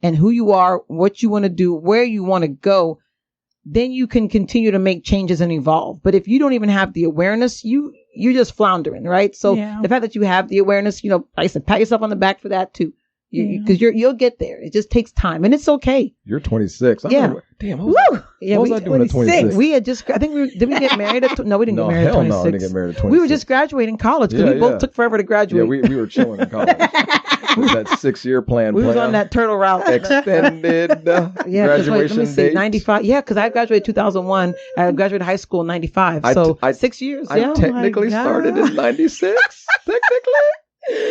and who you are, what you want to do, where you want to go, then you can continue to make changes and evolve. But if you don't even have the awareness, you're just floundering, right? So the fact that you have the awareness, I said, pat yourself on the back for that too. Because you'll get there. It just takes time, and it's okay. You're 26. Yeah. Damn. Woo! What was I doing at 26? We had just. I think did we get married? No, we didn't get married at 26. No, we didn't get married at 26. We were just graduating college because we both took forever to graduate. Yeah, we were chilling in college. That 6-year plan. We was on that turtle route. Extended graduation let me see, 95. Yeah, because I graduated 2001. I graduated high school in 95. So 6 years. I technically started in 96. Technically.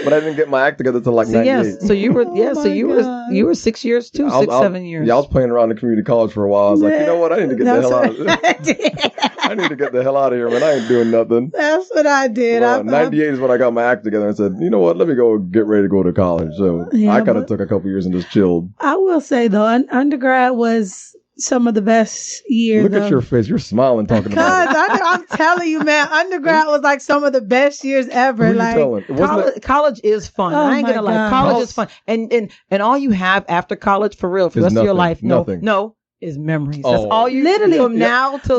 But I didn't get my act together until like 98. Yes, so you were, you were 6 years too, 7 years. Yeah, I was playing around the community college for a while. I was like, you know what? I need to get the hell out of this. I need to get the hell out of here, man. I ain't doing nothing. That's what I did. 98 is when I got my act together and said, you know what? Let me go get ready to go to college. So I kind of took a couple years and just chilled. I will say though, undergrad was some of the best years. Look at your face. You're smiling talking about it. I'm telling you, man, undergrad was like some of the best years ever. College is fun. I ain't gonna lie. College is fun. And all you have after college for real, for the rest of your life, no, is memories. That's all you literally from now to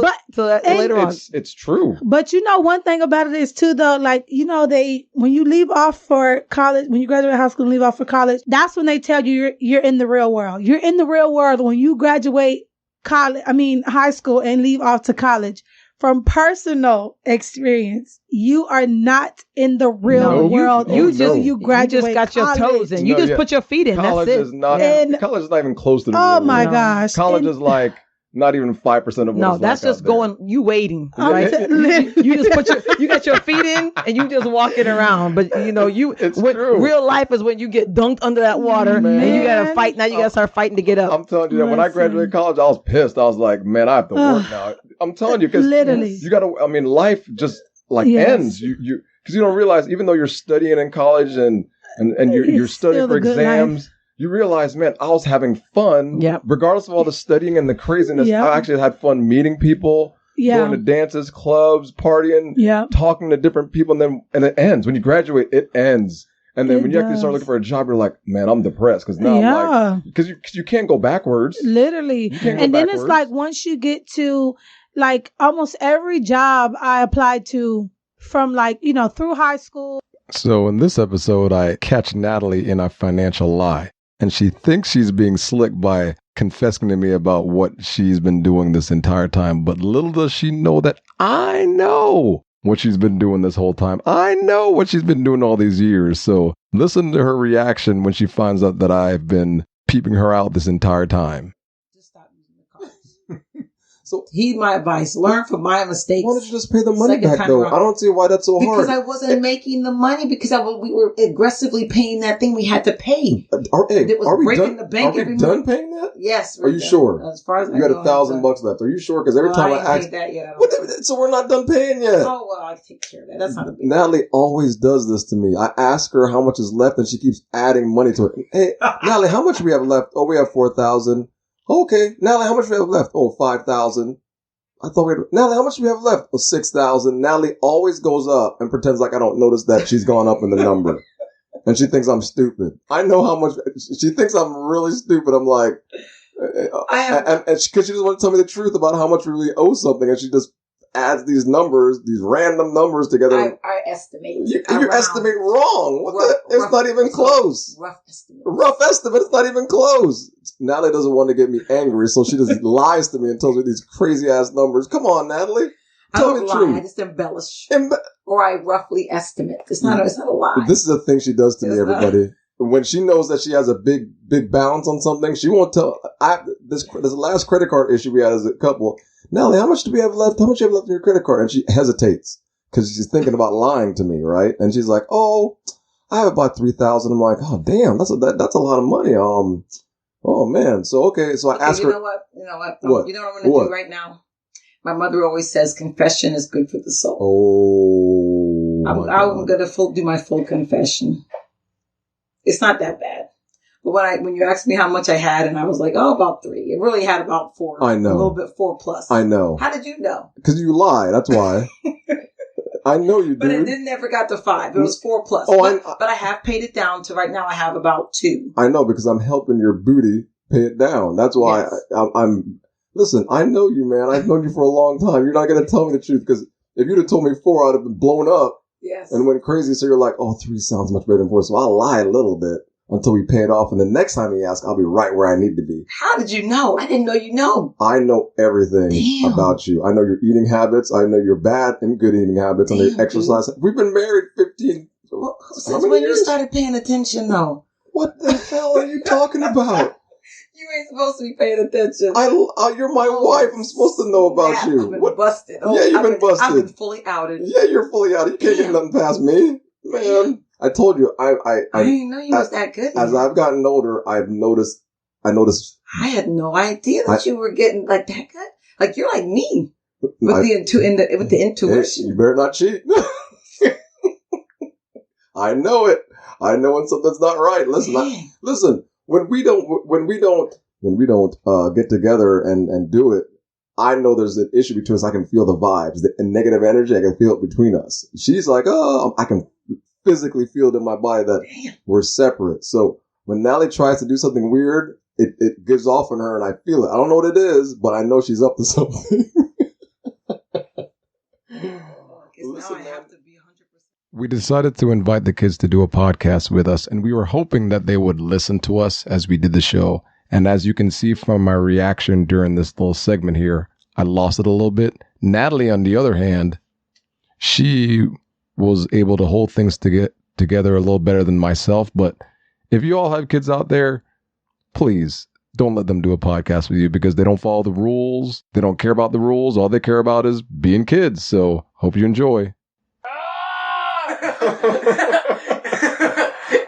later on. It's true. But one thing about it is too though, like, when you leave off for college, when you graduate high school and leave off for college, that's when they tell you you're in the real world. You're in the real world when you graduate high school and leave off to college. From personal experience, you are not in the real world. You graduate. You just got college. your toes in. You just put your feet in. College That's it. Is not. College is not even close to the Oh real my world. gosh! College is like not even 5% of what. No, that's just going. You waiting, right? You just you got your feet in, and you just walking around. But it's true. Real life is when you get dunked under that water, and you got to fight. Now you got to start fighting to get up. I'm telling you that when I graduated college, I was pissed. I was like, man, I have to work now. I'm telling you, because you got to. I mean, life just ends. You because you don't realize, even though you're studying in college and you're studying for exams. You realize, man, I was having fun. Regardless of all the studying and the craziness, I actually had fun meeting people, going to dances, clubs, partying, talking to different people, and it ends. When you graduate, it ends. And then when you actually start looking for a job, you're like, man, I'm depressed because now I'm like, because you can't go backwards. Literally. And then it's like once you get to like almost every job I applied to from like, through high school. So in this episode, I catch Natalie in a financial lie. And she thinks she's being slick by confessing to me about what she's been doing this entire time. But little does she know that I know what she's been doing this whole time. I know what she's been doing all these years. So listen to her reaction when she finds out that I've been peeping her out this entire time. Just stop using the cards. So heed my advice. Learn from my mistakes. Why don't you just pay the money back, though? I don't see why that's so hard. Because I wasn't making the money. Because we were aggressively paying that thing we had to pay. It was breaking the bank every month. Are we done paying that? Yes. Are you sure? As far as you got $1,000 left. Are you sure? Because every time I ask, that yet. So we're not done paying yet. Oh well, I take care of that. That's not a big Natalie always does this to me. I ask her how much is left, and she keeps adding money to it. Hey, Natalie, how much do we have left? Oh, we have 4,000. Okay, Natalie, how much do we have left? Oh, 5,000. I thought Natalie, how much do we have left? Oh, 6,000. Natalie always goes up and pretends like I don't notice that she's gone up in the number. And she thinks I'm stupid. I know how much, she thinks I'm really stupid. I'm like, because she doesn't want to tell me the truth about how much we really owe something. And she just adds these numbers, these random numbers together. I estimate. You estimate wrong. It's not even close. Rough estimate. It's not even close. Natalie doesn't want to get me angry, so she just lies to me and tells me these crazy ass numbers. Come on, Natalie. Tell me the truth. I just embellish. Or I roughly estimate. It's not a lie. This is a thing she does to me, everybody. When she knows that she has a big balance on something, she won't tell. This last credit card issue we had as a couple. Natalie, how much do we have left? How much do you have left in your credit card? And she hesitates because she's thinking about lying to me, right? And she's like, "Oh, I have about 3,000." I'm like, "Oh, damn, that's a lot of money." Oh man. So okay. So I asked her. You know what? What? You know what I'm going to do right now? My mother always says confession is good for the soul. Oh. I'm going to do my full confession. It's not that bad. But when you asked me how much I had, and I was like, about 3. It really had about 4. I know. A little bit 4 plus. I know. How did you know? Because you lie. That's why. I know you do. But it never got to 5. It was 4 plus. But I have paid it down to right now. I have about 2. I know, because I'm helping your booty pay it down. That's why I'm. Listen, I know you, man. I've known you for a long time. You're not going to tell me the truth, because if you'd have told me 4, I'd have been blown up. Yes. And went crazy. So you're like, 3 sounds much better than 4. So I'll lie a little bit until we pay it off. And the next time he asks, I'll be right where I need to be. How did you know? I didn't know you know. I know everything about you. I know your eating habits. I know your bad and good eating habits. And the exercise. We've been married 15. Well, since when years? You started paying attention, though? What the hell are you talking about? You ain't supposed to be paying attention. You're my wife. I'm supposed to know about you. I've been busted. You've been busted. I've been fully outed. Yeah, you're fully outed. You can't get nothing past me, man. I told you. I didn't know you was that good. As I've gotten older, I noticed. I had no idea that you were getting like that good. Like you're like me with the intuition. You better not cheat. I know it. I know when something's not right. Listen. When we don't get together and do it, I know there's an issue between us. I can feel the vibes, the negative energy. I can feel it between us. She's like, I can physically feel it in my body that we're separate. So when Natalie tries to do something weird, it gives off on her, and I feel it. I don't know what it is, but I know she's up to something. Listen, now I have to be 100%. We decided to invite the kids to do a podcast with us, and we were hoping that they would listen to us as we did the show. And as you can see from my reaction during this little segment here, I lost it a little bit. Natalie, on the other hand, she was able to hold things together a little better than myself. But if you all have kids out there, please don't let them do a podcast with you, because they don't follow the rules. They don't care about the rules. All they care about is being kids. So hope you enjoy.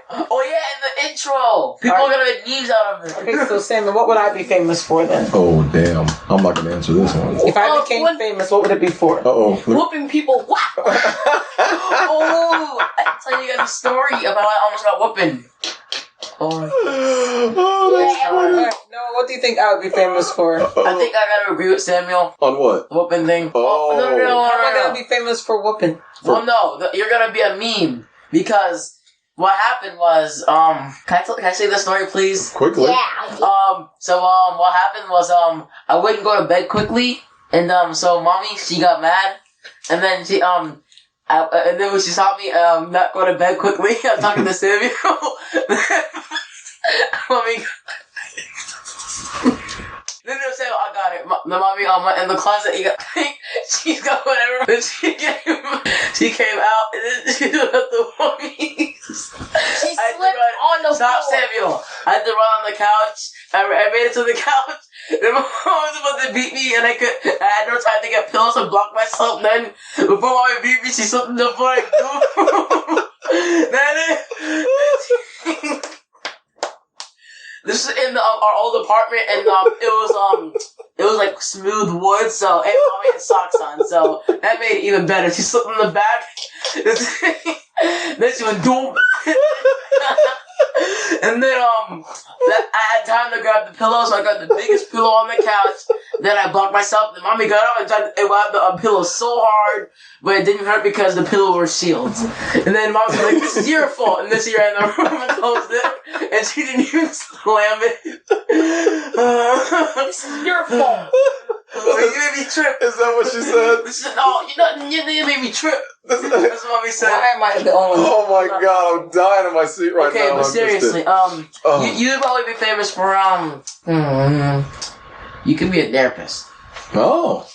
Oh yeah, in the intro, people are gonna make memes out of it. Okay, so Samuel, what would I be famous for then? Oh damn, I'm not gonna answer this one. If I became famous, what would it be for? Whooping people. What? Oh, I can tell you guys a story about how I almost got whooping. That's funny. No, what do you think I would be famous for? I think I gotta agree with Samuel. On what? Whooping thing. Oh. No. How am I gonna be famous for whooping? Well, no, you're gonna be a meme, because what happened was, can I say the story, please? Quickly. Yeah. So what happened was, I wouldn't go to bed quickly, and so mommy, she got mad, and then she, and then when she saw me, not go to bed quickly, I'm talking to Samuel. Mommy. Then they'll say, I got it. The mommy in the closet, she's got whatever. Then she came out, and then she did the mommy. She slipped on the floor. Stop, Samuel. I had to run on the couch. I made it to the couch. Then my mom was about to beat me, and I had no time to get pillows and block myself. Then, before mommy beat me, she slipped in the floor and This is in our old apartment, and it was like smooth wood, so and mommy had socks on, so that made it even better. She slipped in the back, then she went doom, and then I had time to grab the pillow, so I grabbed the biggest pillow on the couch. Then I blocked myself. Then mommy got up and tried to whack the pillow so hard, but it didn't hurt because the pillow was sealed. And then mom was like, "This is your fault." And then she ran in the room and closed it, and she didn't even slam it. This is your fault. You made me trip. Is that what she said? You made me trip. That's what mommy said. Why am I the only one? Oh my god, I'm dying in my seat right now. Okay, but seriously, you'd probably be famous for you could be a therapist. Oh.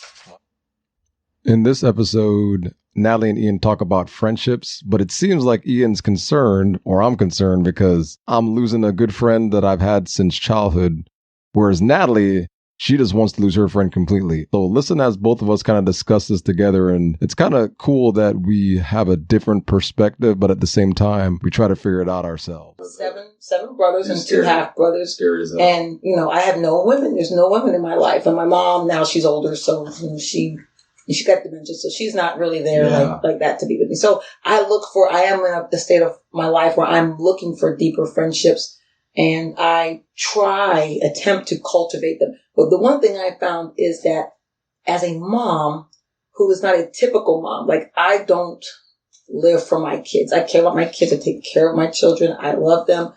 In this episode, Natalie and Ian talk about friendships, but it seems like Ian's concerned, or I'm concerned, because I'm losing a good friend that I've had since childhood, whereas Natalie, she just wants to lose her friend completely. So listen as both of us kind of discuss this together, and it's kind of cool that we have a different perspective, but at the same time, we try to figure it out ourselves. Seven brothers and 2 half brothers. And, I have no women. There's no women in my life. And my mom, now she's older, so she got dementia, so she's not really there like that to be with me. So I am in the state of my life where I'm looking for deeper friendships, and I attempt to cultivate them. But the one thing I found is that as a mom, who is not a typical mom. Like, I don't live for my kids. I care about my kids. I take care of my children. I love them,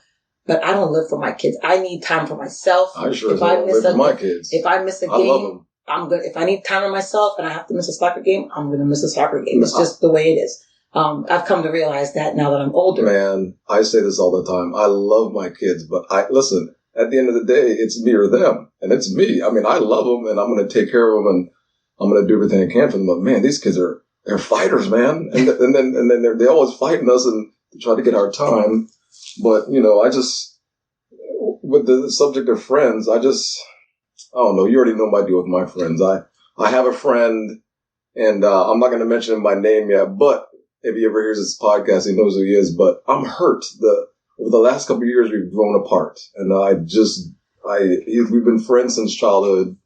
but I don't live for my kids. I need time for myself. I sure live for my kids. If I miss a game, I'm good. If I need time for myself and I have to miss a soccer game, I'm going to miss a soccer game. It's just the way it is. I've come to realize that now that I'm older. Man, I say this all the time. I love my kids, but listen, at the end of the day, it's me or them. And it's me. I mean, I love them and I'm going to take care of them and I'm going to do everything I can for them. But man, these kids they're fighters, man. And then they're always fighting us and try to get our time. But, I just, with the subject of friends, I don't know. You already know my deal with my friends. I have a friend and I'm not going to mention him by name yet, but if he ever hears this podcast, he knows who he is, but I'm hurt. Over the last couple of years, we've grown apart. And we've been friends since childhood.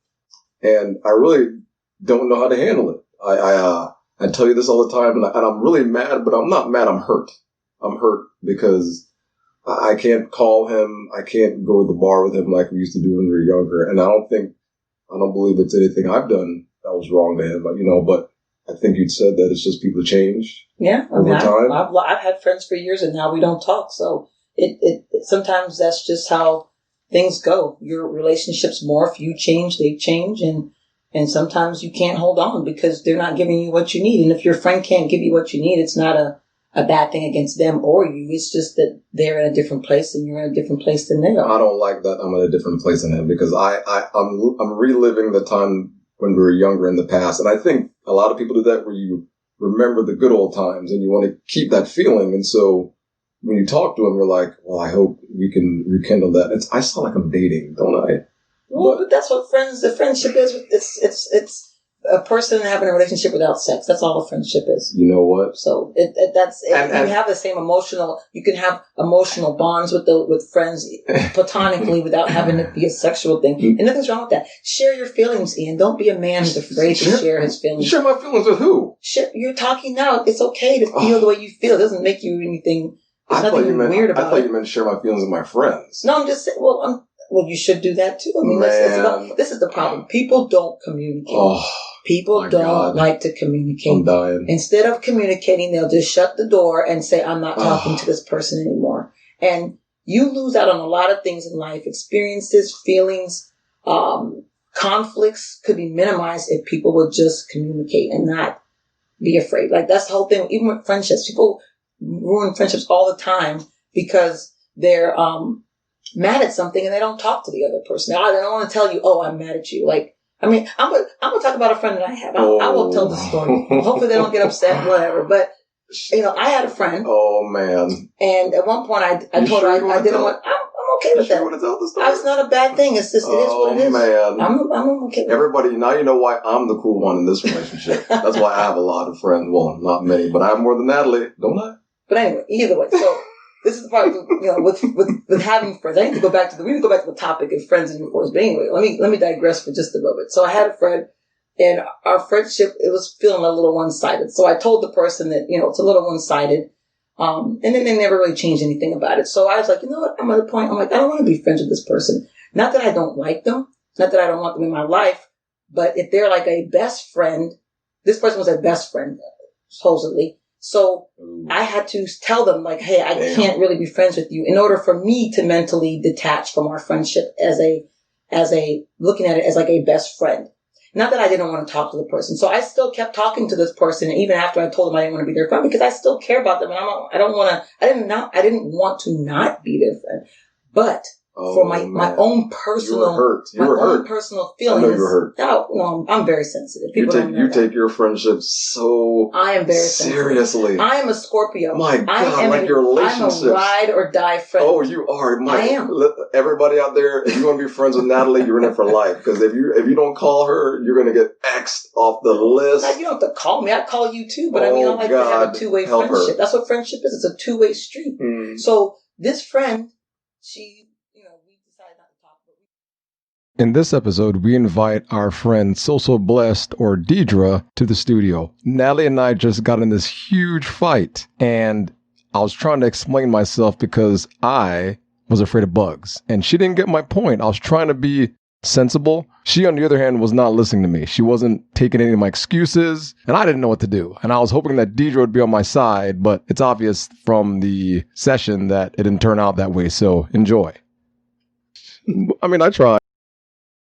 And I really don't know how to handle it. I tell you this all the time, and I'm really mad, but I'm not mad. I'm hurt. I'm hurt because I can't call him. I can't go to the bar with him like we used to do when we were younger. And I don't believe it's anything I've done that was wrong to him, but I think you'd said that it's just people change. Yeah, over time. I've had friends for years, and now we don't talk. So it sometimes that's just how things go. Your relationships morph. You change, they change, and sometimes you can't hold on because they're not giving you what you need. And if your friend can't give you what you need, it's not a bad thing against them or you. It's just that they're in a different place and you're in a different place than they are. I don't like that I'm in a different place than him because I'm reliving the time when we were younger in the past. And I think a lot of people do that where you remember the good old times and you want to keep that feeling. And so when you talk to them, you're like, well, I hope we can rekindle that. I sound like I'm dating, don't I? Well, but that's what the friendship is. It's a person having a relationship without sex. That's all a friendship is. You know what? So that's you have the same you can have emotional bonds with friends platonically without having it be a sexual thing. And nothing's wrong with that. Share your feelings, Ian. Don't be a man who's afraid to share his feelings. Share my feelings with who? You're talking now. It's okay to feel the way you feel. It doesn't make you anything. There's nothing weird about it. I thought you meant share my feelings with my friends. No, I'm just saying, well, you should do that too. I mean, this is the problem. People don't communicate. People don't like to communicate. I'm dying. Instead of communicating, they'll just shut the door and say, I'm not talking to this person anymore. And you lose out on a lot of things in life. Experiences, feelings, conflicts could be minimized if people would just communicate and not be afraid. Like, that's the whole thing. Even with friendships, people ruin friendships all the time because they're mad at something and they don't talk to the other person. They don't want to tell you, I'm mad at you. Like, I mean, I'm gonna talk about a friend that I have. I will tell the story. Hopefully they don't get upset, whatever. But, I had a friend. Oh, man. And at one point I told her I didn't want, I'm okay with that. Want to tell the story? It's not a bad thing. It's just, it is what it is. Oh, man. I'm okay with Everybody, now you know why I'm the cool one in this relationship. That's why I have a lot of friends. Well, not many, but I have more than Natalie, don't I? But anyway, either way, so this is the part, with having friends. We need to go back to the topic of friends and divorce. But anyway, let me digress for just a moment. So I had a friend, and our friendship, it was feeling a little one-sided. So I told the person that, it's a little one-sided. And then they never really changed anything about it. So I was like, you know what? I'm at a point, I'm like, I don't want to be friends with this person. Not that I don't like them. Not that I don't want them in my life. But if they're like a best friend, this person was a best friend, supposedly. So I had to tell them, like, hey, I can't really be friends with you in order for me to mentally detach from our friendship as a looking at it as like a best friend. Not that I didn't want to talk to the person. So I still kept talking to this person even after I told them I didn't want to be their friend because I still care about them and I didn't want to not be their friend. But for my own personal, personal feelings. I know you're hurt. No, I'm very sensitive. You take your friendship so I am very seriously. Sensitive. I am a Scorpio. My God, your relationships. I'm a ride or die friend. Oh, you are. I am. Everybody out there, if you want to be friends with Natalie, you're in it for life. Because if you don't call her, you're going to get X'd off the list. Now, you don't have to call me. I call you too. But I like to have a two-way friendship. Her. That's what friendship is. It's a two-way street. So this friend, she... In this episode, we invite our friend So Blessed or Deidre to the studio. Natalie and I just got in this huge fight, and I was trying to explain myself because I was afraid of bugs, and she didn't get my point. I was trying to be sensible. She, on the other hand, was not listening to me. She wasn't taking any of my excuses, and I didn't know what to do. And I was hoping that Deidre would be on my side, but it's obvious from the session that it didn't turn out that way. So enjoy. I mean, I tried.